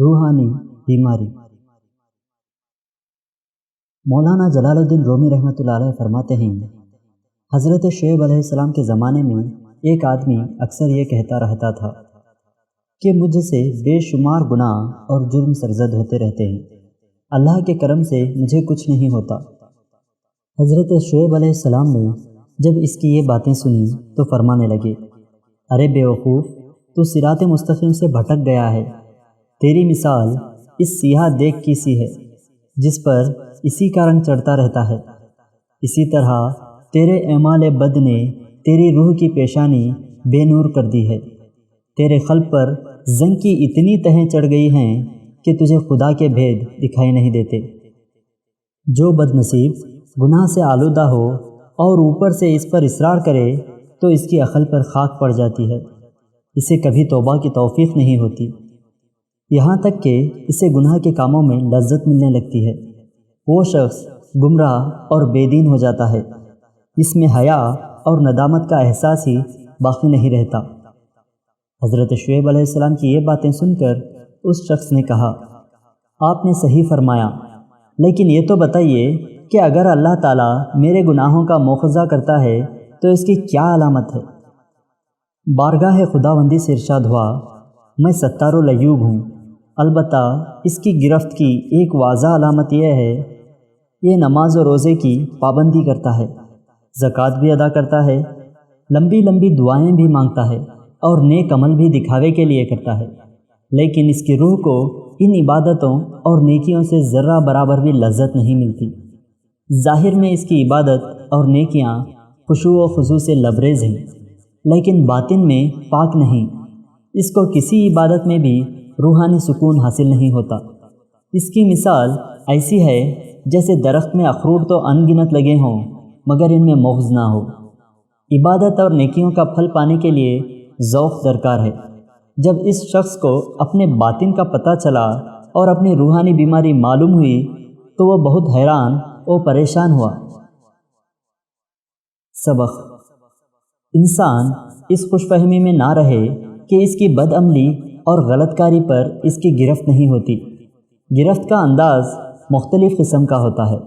روحانی بیماری۔ مولانا جلال الدین رومی رحمۃ اللہ علیہ فرماتے ہیں، حضرت شعیب علیہ السلام کے زمانے میں ایک آدمی اکثر یہ کہتا رہتا تھا کہ مجھ سے بے شمار گناہ اور جرم سرزد ہوتے رہتے ہیں، اللہ کے کرم سے مجھے کچھ نہیں ہوتا۔ حضرت شعیب علیہ السلام نے جب اس کی یہ باتیں سنیں تو فرمانے لگے، ارے بے وقوف، تو صراط مستقیم سے بھٹک گیا ہے۔ تیری مثال اس سیاہ دیگ کی سی ہے جس پر اسی کا رنگ چڑھتا رہتا ہے۔ اسی طرح تیرے اعمال بد نے تیری روح کی پیشانی بے نور کر دی ہے۔ تیرے قلب پر زنگ کی اتنی تہیں چڑھ گئی ہیں کہ تجھے خدا کے بھید دکھائی نہیں دیتے۔ جو بد نصیب گناہ سے آلودہ ہو اور اوپر سے اس پر اصرار کرے تو اس کی عقل پر خاک پڑ جاتی ہے، اسے کبھی توبہ کی توفیق نہیں ہوتی، یہاں تک کہ اسے گناہ کے کاموں میں لذت ملنے لگتی ہے۔ وہ شخص گمراہ اور بے دین ہو جاتا ہے، اس میں حیا اور ندامت کا احساس ہی باقی نہیں رہتا۔ حضرت شعیب علیہ السلام کی یہ باتیں سن کر اس شخص نے کہا، آپ نے صحیح فرمایا، لیکن یہ تو بتائیے کہ اگر اللہ تعالیٰ میرے گناہوں کا مواخذہ کرتا ہے تو اس کی کیا علامت ہے؟ بارگاہ خداوندی سے ارشاد ہوا، میں ستار العیوب ہوں، البتہ اس کی گرفت کی ایک واضح علامت یہ ہے، یہ نماز و روزے کی پابندی کرتا ہے، زکوٰۃ بھی ادا کرتا ہے، لمبی لمبی دعائیں بھی مانگتا ہے اور نیک عمل بھی دکھاوے کے لیے کرتا ہے، لیکن اس کی روح کو ان عبادتوں اور نیکیوں سے ذرہ برابر بھی لذت نہیں ملتی۔ ظاہر میں اس کی عبادت اور نیکیاں خشوع و خضوع سے لبریز ہیں، لیکن باطن میں پاک نہیں۔ اس کو کسی عبادت میں بھی روحانی سکون حاصل نہیں ہوتا۔ اس کی مثال ایسی ہے جیسے درخت میں اخروٹ تو ان گنت لگے ہوں مگر ان میں مغز نہ ہو۔ عبادت اور نیکیوں کا پھل پانے کے لیے ذوق درکار ہے۔ جب اس شخص کو اپنے باطن کا پتہ چلا اور اپنی روحانی بیماری معلوم ہوئی تو وہ بہت حیران اور پریشان ہوا۔ سبق: انسان اس خوش فہمی میں نہ رہے کہ اس کی بد عملی اور غلط کاری پر اس کی گرفت نہیں ہوتی۔ گرفت کا انداز مختلف قسم کا ہوتا ہے۔